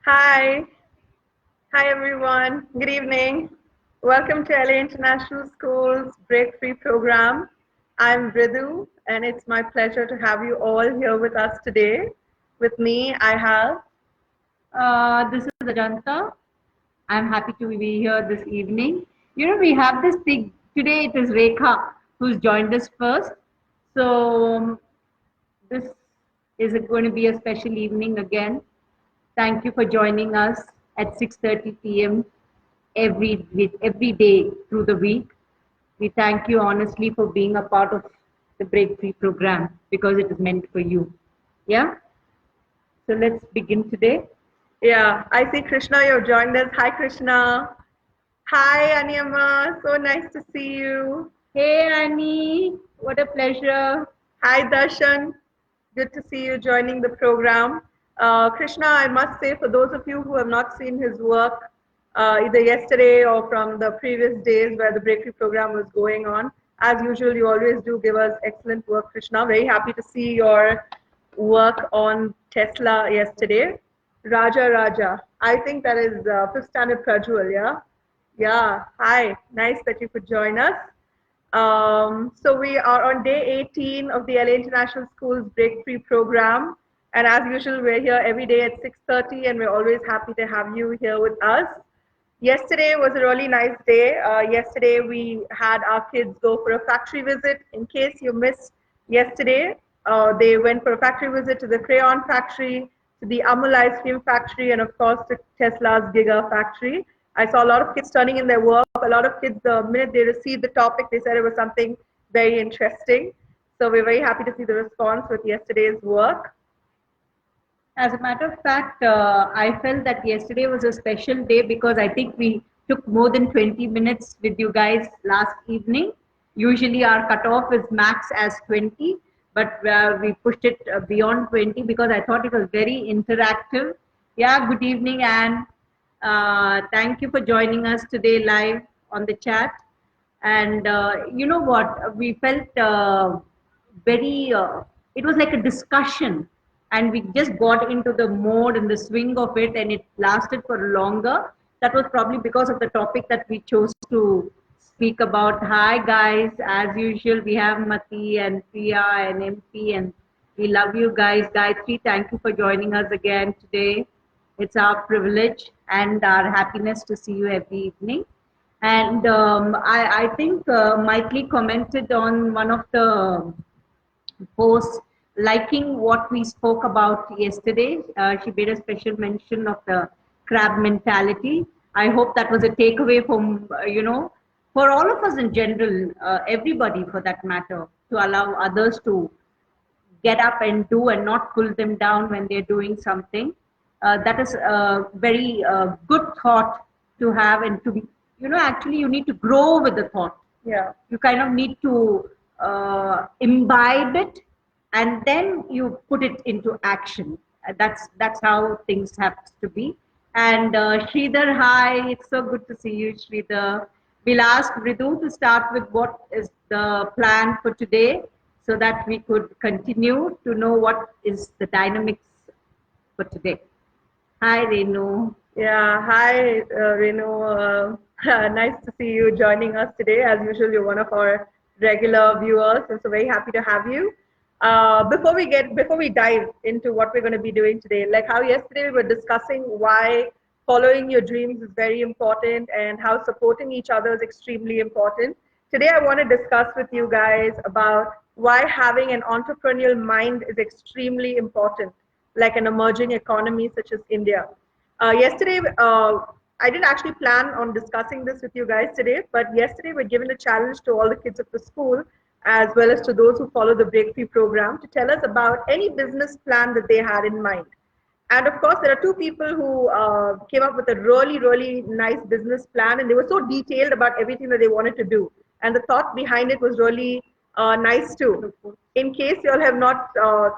Hi, hi everyone. Good evening. Welcome to LA International School's Break Free program. I'm Ridu, and it's my pleasure to have you all here with us today. With me, I have. This is Ajanta. I'm happy to be here this evening. We have this thing today. It is Rekha who's joined us first. So this is going to be a special evening again. Thank you for joining us at 6:30 p.m. every day through the week. We thank you honestly for being a part of the Break Free program because it is meant for you. Yeah. So let's begin today. Yeah, I see Krishna, you've joined us. Hi, Krishna. Hi, Aniyama. So nice to see you. Hey Annie, what a pleasure. Hi, Darshan. Good to see you joining the program. Krishna, I must say, for those of you who have not seen his work, either yesterday or from the previous days where the Breakthrough program was going on, as usual, you always do give us excellent work, Krishna. Very happy to see your work on Tesla yesterday. Raja Raja. I think that is fifth standard Prajwal, yeah? Yeah. Hi. Nice that you could join us. So we are on day 18 of the LA International School's Break Free program. And as usual, we're here every day at 6:30, and we're always happy to have you here with us. Yesterday was a really nice day. Yesterday we had our kids go for a factory visit. In case you missed yesterday, they went for a factory visit to the crayon factory, to the Amul ice cream factory, and of course to Tesla's Giga factory. I saw a lot of kids turning in their work. A lot of kids, the minute they received the topic, they said it was something very interesting. So we're very happy to see the response with yesterday's work. As a matter of fact, I felt that yesterday was a special day because I think we took more than 20 minutes with you guys last evening. Usually our cutoff is max as 20, but we pushed it beyond 20 because I thought it was very interactive. Yeah, good evening, Anne. Thank you for joining us today live on the chat. And you know what? We felt very, it was like a discussion, and we just got into the mode and the swing of it, and it lasted for longer. That was probably because of the topic that we chose to speak about. Hi, guys. As usual, we have Mati and Priya and MP, and we love you guys. Gayatri, thank you for joining us again today. It's our privilege and our happiness to see you every evening. And I think Mike Lee commented on one of the posts liking what we spoke about yesterday. She made a special mention of the crab mentality. I hope that was a takeaway from, for all of us in general, everybody for that matter, to allow others to get up and do and not pull them down when they're doing something. That is a very good thought to have and to be, actually you need to grow with the thought. Yeah. You kind of need to imbibe it and then you put it into action. That's how things have to be. And Sridhar, hi, it's so good to see you, Sridhar. We'll ask Ridu to start with what is the plan for today so that we could continue to know what is the dynamics for today. Hi, Renu. Yeah, hi, Renu. Nice to see you joining us today. As usual, you're one of our regular viewers, and so very happy to have you. Before we dive into what we're going to be doing today, like how yesterday we were discussing why following your dreams is very important and how supporting each other is extremely important. Today, I want to discuss with you guys about why having an entrepreneurial mind is extremely important, like an emerging economy such as India. Yesterday, I didn't actually plan on discussing this with you guys today, but yesterday we're given a challenge to all the kids of the school, as well as to those who follow the Breakthrough program, to tell us about any business plan that they had in mind. And of course, there are two people who came up with a really, really nice business plan, and they were so detailed about everything that they wanted to do. And the thought behind it was really nice too. In case you all have not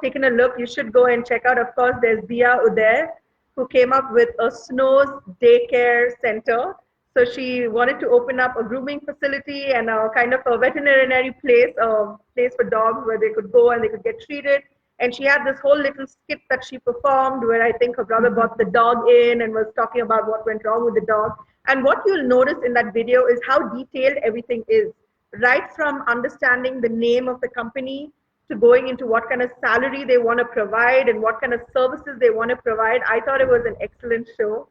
taken a look, you should go and check out. Of course, there's Dia Uday, who came up with a Snows Daycare Center. So she wanted to open up a grooming facility and a kind of a veterinary place, a place for dogs where they could go and they could get treated. And she had this whole little skit that she performed where I think her brother brought the dog in and was talking about what went wrong with the dog. And what you'll notice in that video is how detailed everything is, right from understanding the name of the company to going into what kind of salary they want to provide and what kind of services they want to provide. I thought it was an excellent show.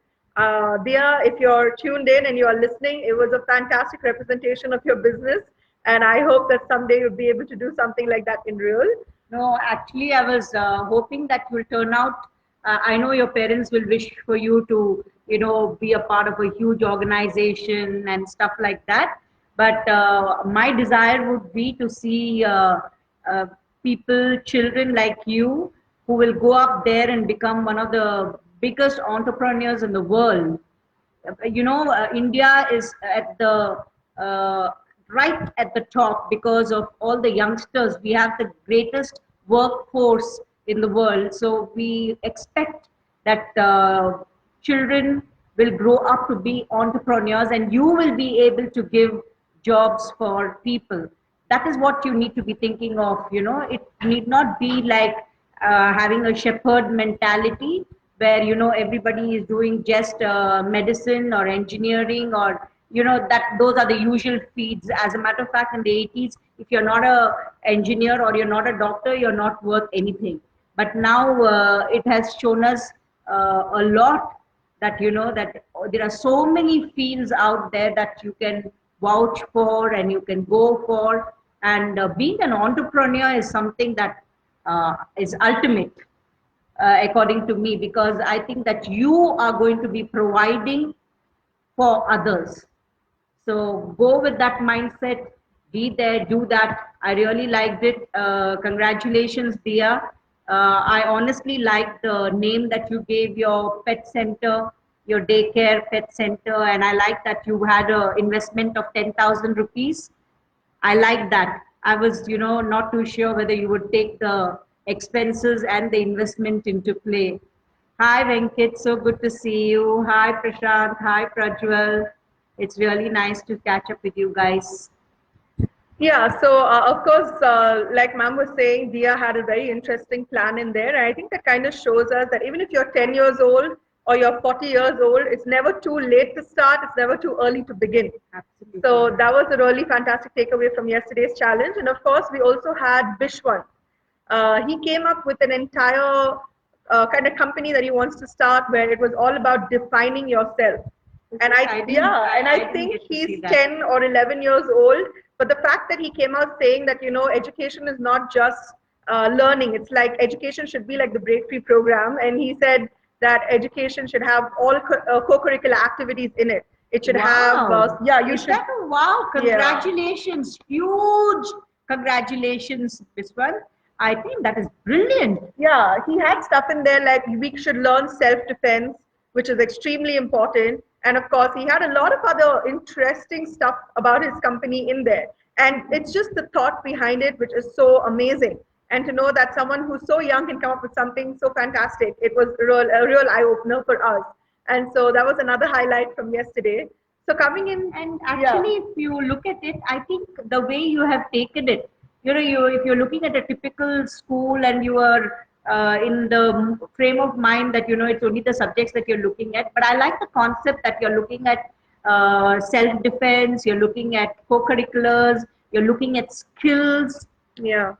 Dia, if you're tuned in and you are listening, it was a fantastic representation of your business. And I hope that someday you'll be able to do something like that in real. No, actually, I was hoping that you will turn out. I know your parents will wish for you to, be a part of a huge organization and stuff like that. But my desire would be to see people, children like you, who will go up there and become one of the biggest entrepreneurs in the world. India is at the right at the top because of all the youngsters. We have the greatest workforce in the world, so we expect that children will grow up to be entrepreneurs, and you will be able to give jobs for people. That is what you need to be thinking of. It need not be like having a shepherd mentality where everybody is doing just medicine or engineering, or that those are the usual fields. As a matter of fact, in the 80s, if you're not a engineer or you're not a doctor, you're not worth anything. But now it has shown us a lot that that there are so many fields out there that you can vouch for and you can go for. And being an entrepreneur is something that is ultimate, according to me, because I think that you are going to be providing for others. So go with that mindset, be there, do that. I really liked it. Congratulations, Dia. I honestly like the name that you gave your pet center, your daycare pet center, and I like that you had an investment of 10,000 rupees. I like that. I was, not too sure whether you would take the expenses and the investment into play. Hi, Venkit. So good to see you. Hi, Prashant. Hi, Prajwal. It's really nice to catch up with you guys. Yeah, so of course, like ma'am was saying, Dia had a very interesting plan in there. And I think that kind of shows us that even if you're 10 years old or you're 40 years old, it's never too late to start. It's never too early to begin. Absolutely. So that was a really fantastic takeaway from yesterday's challenge. And of course, we also had Bishwan. He came up with an entire kind of company that he wants to start where it was all about defining yourself. And I think he's 10 or 11 years old. But the fact that he came out saying that, education is not just learning. It's like education should be like the Break Free program. And he said that education should have all co-curricular activities in it. It should have, you should. Wow, congratulations. Yeah. Huge congratulations, Bishwan. I think that is brilliant. Yeah, he had stuff in there like we should learn self-defense, which is extremely important. And of course, he had a lot of other interesting stuff about his company in there. And it's just the thought behind it, which is so amazing. And to know that someone who's so young can come up with something so fantastic, it was a real eye-opener for us. And so that was another highlight from yesterday. So coming in. And actually, if you look at it, I think the way you have taken it, if you're looking at a typical school and you are in the frame of mind that it's only the subjects that you're looking at, but I like the concept that you're looking at self-defense, you're looking at co-curriculars, you're looking at skills,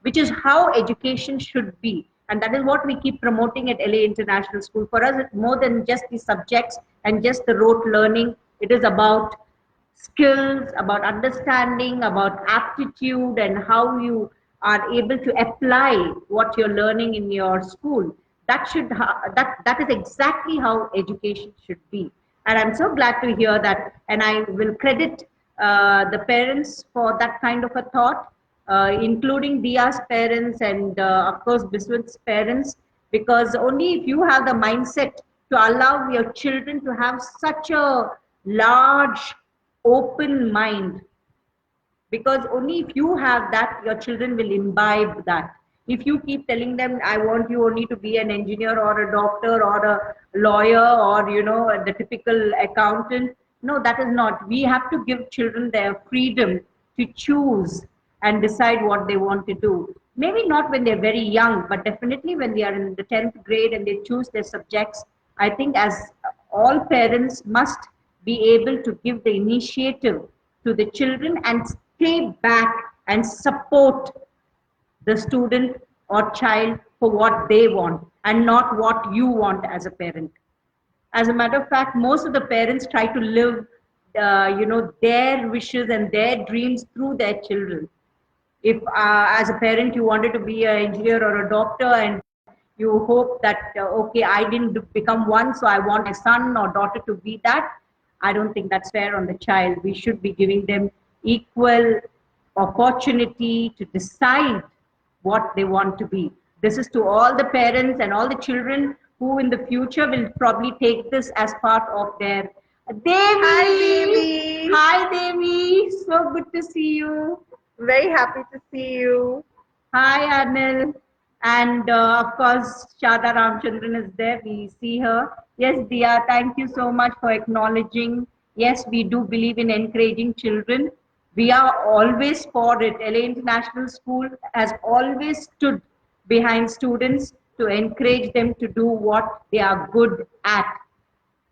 which is how education should be. And that is what we keep promoting at LA International School. For us, it's more than just the subjects and just the rote learning. It is about skills, about understanding, about aptitude, and how you are able to apply what you're learning in your school. That is exactly how education should be. And I'm so glad to hear that. And I will credit the parents for that kind of a thought, including Dia's parents and of course Biswant's parents, because only if you have the mindset to allow your children to have such a large open mind, because only if you have that, your children will imbibe that. If you keep telling them, I want you only to be an engineer or a doctor or a lawyer or the typical accountant, no, that is not. We have to give children their freedom to choose and decide what they want to do. maybe not when they're very young, but definitely when they are in the 10th grade and they choose their subjects. I think as all parents must be able to give the initiative to the children and stay back and support the student or child for what they want and not what you want as a parent. As a matter of fact, most of the parents try to live, their wishes and their dreams through their children. If as a parent you wanted to be an engineer or a doctor and you hope that, okay, I didn't become one, so I want my son or daughter to be that, I don't think that's fair on the child. We should be giving them equal opportunity to decide what they want to be. This is to all the parents and all the children who in the future will probably take this as part of their Devi. Hi, Devi. Hi, Devi. So good to see you. Very happy to see you. Hi, Anil. And of course, Shada Ramchandran is there. We see her. Yes, Dia, thank you so much for acknowledging. Yes, we do believe in encouraging children. We are always for it. LA International School has always stood behind students to encourage them to do what they are good at.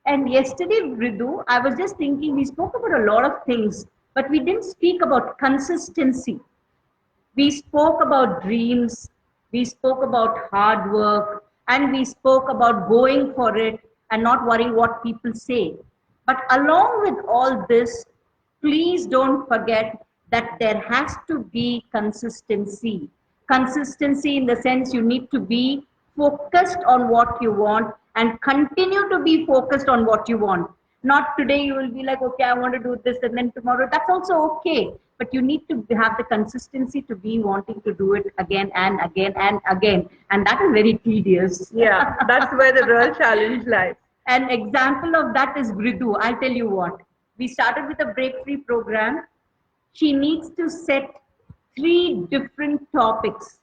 And yesterday, Ridu, I was just thinking, we spoke about a lot of things, but we didn't speak about consistency. We spoke about dreams, we spoke about hard work, and we spoke about going for it and not worrying what people say. But along with all this, please don't forget that there has to be consistency. Consistency in the sense you need to be focused on what you want and continue to be focused on what you want. Not today you will be like, okay, I want to do this, and then tomorrow, that's also okay. But you need to have the consistency to be wanting to do it again and again and again. And that is very tedious. Yeah, that's where the real challenge lies. An example of that is Bridu. I'll tell you what. We started with a break free program. She needs to set 3 different topics.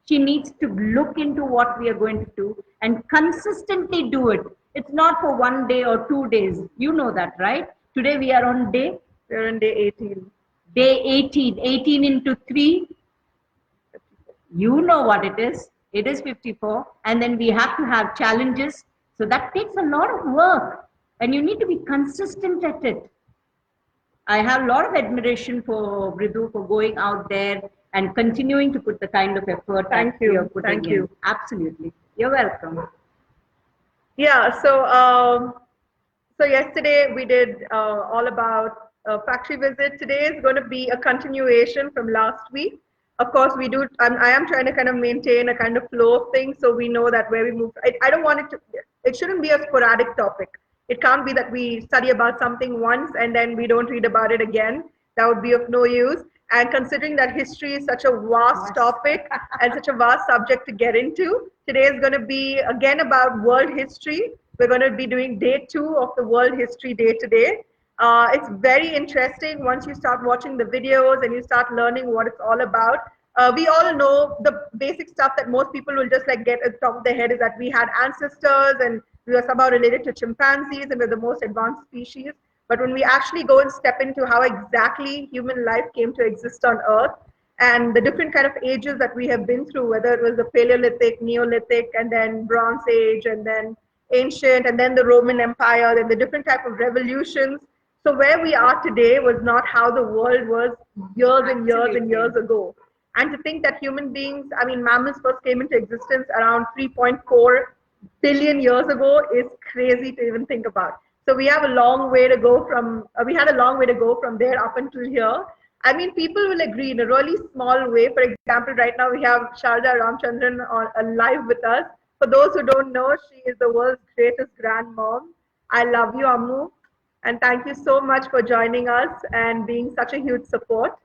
She needs to look into what we are going to do and consistently do it. It's not for 1 day or 2 days. You know that, right? Today we are on day? We're on day 18. Day 18. 18 into 3. You know what it is. It is 54. And then we have to have challenges. So that takes a lot of work. And you need to be consistent at it. I have a lot of admiration for Bridu for going out there and continuing to put the kind of effort Thank that you're you. putting Thank in. you. Absolutely. You're welcome. Yeah, so yesterday we did all about factory visit. Today is going to be a continuation from last week. Of course, I am trying to kind of maintain a kind of flow of things so we know that where we move. I don't want it shouldn't be a sporadic topic. It can't be that we study about something once and then we don't read about it again. That would be of no use. And considering that history is such a vast topic and such a vast subject to get into, today is going to be again about world history. We're going to be doing day 2 of the World History Day today. It's very interesting once you start watching the videos and you start learning what it's all about. We all know the basic stuff that most people will just like get at the top of their head is that we had ancestors and we are somehow related to chimpanzees and we're the most advanced species. But when we actually go and step into how exactly human life came to exist on Earth and the different kind of ages that we have been through, whether it was the Paleolithic, Neolithic, and then Bronze Age, and then ancient, and then the Roman Empire, and the different type of revolutions. So where we are today was not how the world was years and years and years ago. And to think that human beings, I mean, mammals first came into existence around 3.4 billion years ago is crazy to even think about. So we have a long way to go from, we had a long way to go from there up until here. I mean, people will agree in a really small way. For example, right now we have Sharda Ramchandran live with us. For those who don't know, she is the world's greatest grandmom. I love you, Ammu. And thank you so much for joining us and being such a huge support.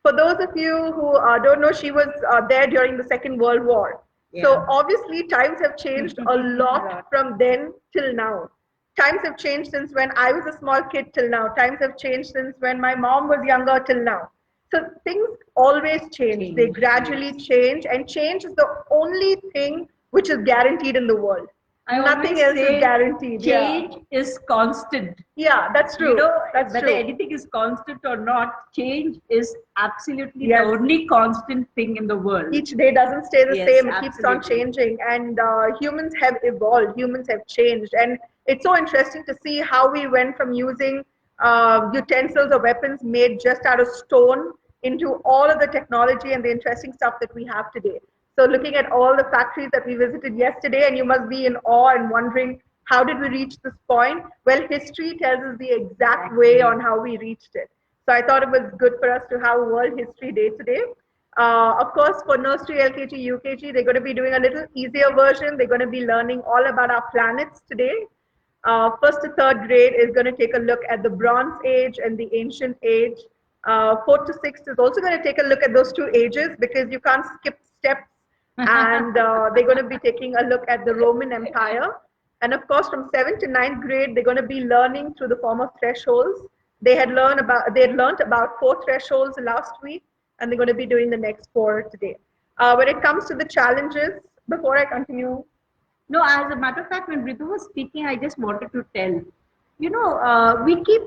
For those of you who don't know, she was there during the Second World War. Yeah. So obviously times have changed a lot from then till now. Times have changed since when I was a small kid till now. Times have changed since when my mom was younger till now. So things always change. They gradually change, and change is the only thing which is guaranteed in the world. I Nothing always else is say guaranteed. change is constant. Yeah, that's You true. know, That's whether true. anything is constant or not, change is absolutely the Yes. only constant thing in the world. Each day doesn't stay the Yes, same. It keeps on absolutely. changing, and humans have evolved. Humans have changed, and it's so interesting to see how we went from using utensils or weapons made just out of stone into all of the technology and the interesting stuff that we have today. So looking at all the factories that we visited yesterday, and you must be in awe and wondering, how did we reach this point? Well, history tells us the exact way on how we reached it. So I thought it was good for us to have World History Day today. Of course, for nursery, LKG, UKG, they're going to be doing a little easier version. They're going to be learning all about our planets today. First to third grade is going to take a look at the Bronze Age and the Ancient Age. Fourth to sixth is also going to take a look at those two ages because you can't skip steps. And they're going to be taking a look at the Roman Empire. And of course, from seventh to ninth grade, they're going to be learning through the form of thresholds. They had learned about 4 thresholds last week, and they're going to be doing the next 4 today. When it comes to the challenges, before I continue, No, as a matter of fact, when Ritu was speaking, I just wanted to tell, we keep,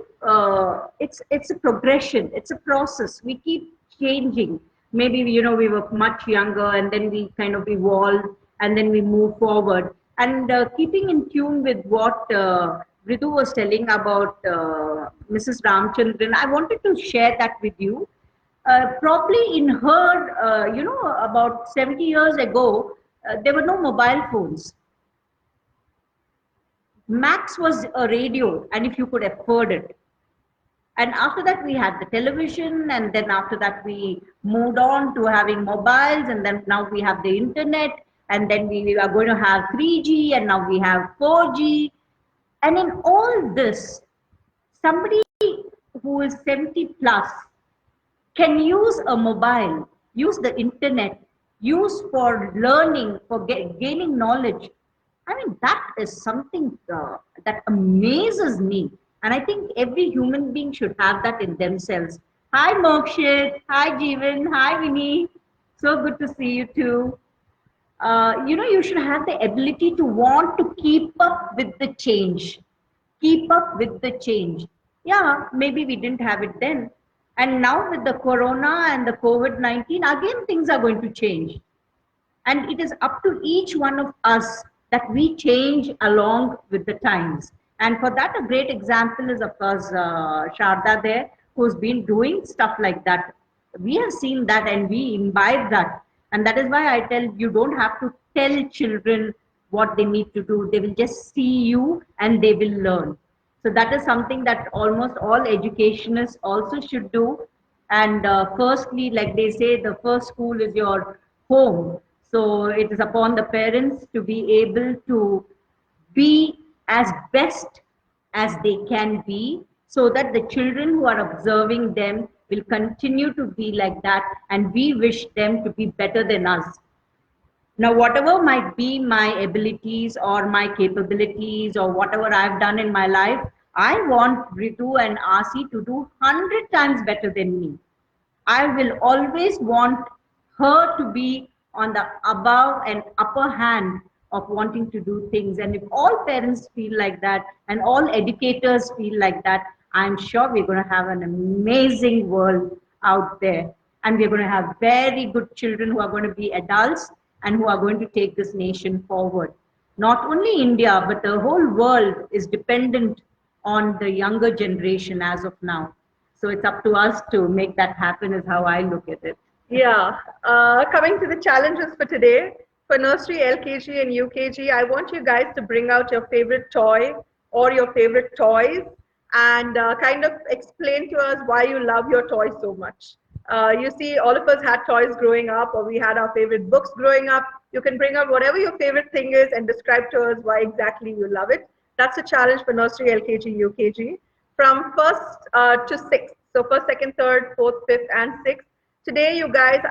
it's a progression, it's a process. We keep changing. Maybe, we were much younger and then we kind of evolved and then we move forward. And keeping in tune with what Ritu was telling about Mrs. Ramchandran, I wanted to share that with you. Probably in her, about 70 years ago, there were no mobile phones. Max was a radio, and if you could afford it. And after that, we had the television, and then after that, we moved on to having mobiles, and then now we have the internet, and then we are going to have 3G, and now we have 4G. And in all this, somebody who is 70 plus can use a mobile, use the internet, use for learning, for gaining knowledge. I mean, that is something that amazes me. And I think every human being should have that in themselves. Hi, Mokshit. Hi, Jeevan. Hi, Vinny. So good to see you too. You should have the ability to want to keep up with the change. Keep up with the change. Yeah, maybe we didn't have it then. And now with the corona and the COVID-19, again, things are going to change. And it is up to each one of us that we change along with the times. And for that, a great example is, of course, Sharda there, who's been doing stuff like that. We have seen that and we imbibe that. And that is why I tell you don't have to tell children what they need to do. They will just see you and they will learn. So that is something that almost all educationists also should do. And firstly, like they say, the first school is your home. So it is upon the parents to be able to be as best as they can be so that the children who are observing them will continue to be like that, and we wish them to be better than us. Now, whatever might be my abilities or my capabilities or whatever I've done in my life, I want Ritu and Asi to do 100 times better than me. I will always want her to be on the above and upper hand of wanting to do things. And if all parents feel like that and all educators feel like that, I'm sure we're going to have an amazing world out there. And we're going to have very good children who are going to be adults and who are going to take this nation forward. Not only India, but the whole world is dependent on the younger generation as of now. So it's up to us to make that happen is how I look at it. Yeah. Coming to the challenges for today, for nursery, LKG, and UKG, I want you guys to bring out your favorite toy or your favorite toys and kind of explain to us why you love your toys so much. You see, all of us had toys growing up, or we had our favorite books growing up. You can bring out whatever your favorite thing is and describe to us why exactly you love it. That's a challenge for nursery, LKG, UKG. From first to sixth, so first, second, third, fourth, fifth, and sixth. Today, you guys,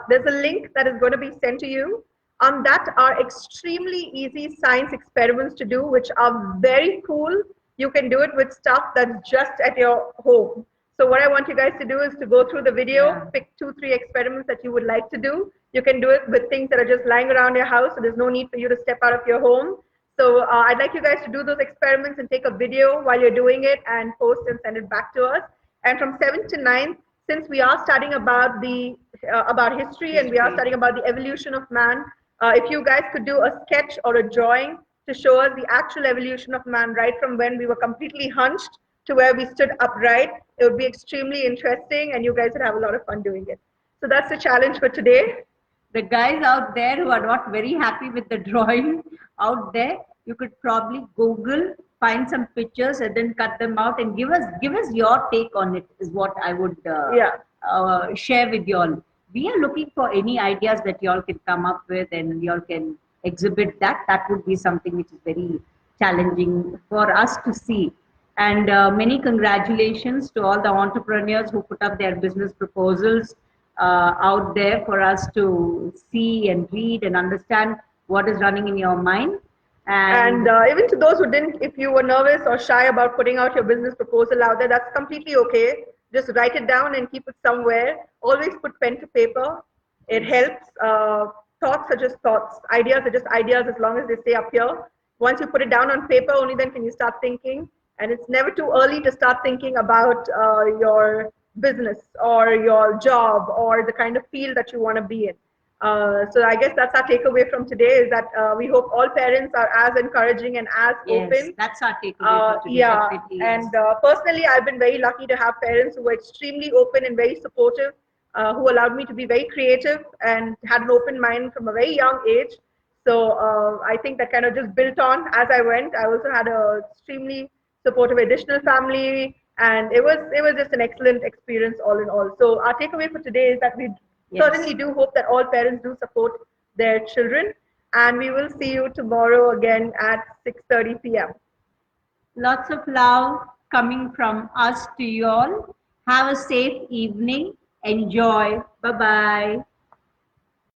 there's a link that is going to be sent to you. On that are extremely easy science experiments to do, which are very cool. You can do it with stuff that's just at your home. So what I want you guys to do is to go through the video, pick 2-3 experiments that you would like to do. You can do it with things that are just lying around your house, so there's no need for you to step out of your home. So I'd like you guys to do those experiments and take a video while you're doing it and post and send it back to us. And from 7 to 9, since we are studying about the about history and we are studying about the evolution of man, if you guys could do a sketch or a drawing to show us the actual evolution of man, right from when we were completely hunched to where we stood upright, it would be extremely interesting, and you guys would have a lot of fun doing it. So that's the challenge for today. The guys out there who are not very happy with the drawing out there, you could probably Google, find some pictures, and then cut them out and give us your take on it. Is what I would share with y'all. We are looking for any ideas that y'all can come up with, and y'all can exhibit that. That would be something which is very challenging for us to see. And many congratulations to all the entrepreneurs who put up their business proposals out there for us to see and read and understand what is running in your mind. And even to those who didn't, if you were nervous or shy about putting out your business proposal out there, that's completely okay. Just write it down and keep it somewhere. Always put pen to paper. It helps. Thoughts are just thoughts. Ideas are just ideas as long as they stay up here. Once you put it down on paper, only then can you start thinking. And it's never too early to start thinking about your business or your job or the kind of field that you want to be in. So I guess that's our takeaway from today, is that we hope all parents are as encouraging and as open. That's our takeaway from today. Yeah, and personally, I've been very lucky to have parents who were extremely open and very supportive, who allowed me to be very creative and had an open mind from a very young age. So I think that kind of just built on as I went. I also had a extremely supportive additional family, and it was just an excellent experience all in all. So our takeaway for today is that we certainly do hope that all parents do support their children, and we will see you tomorrow again at 6:30 p.m. Lots of love coming from us to you all. Have a safe evening. Enjoy. Bye-bye.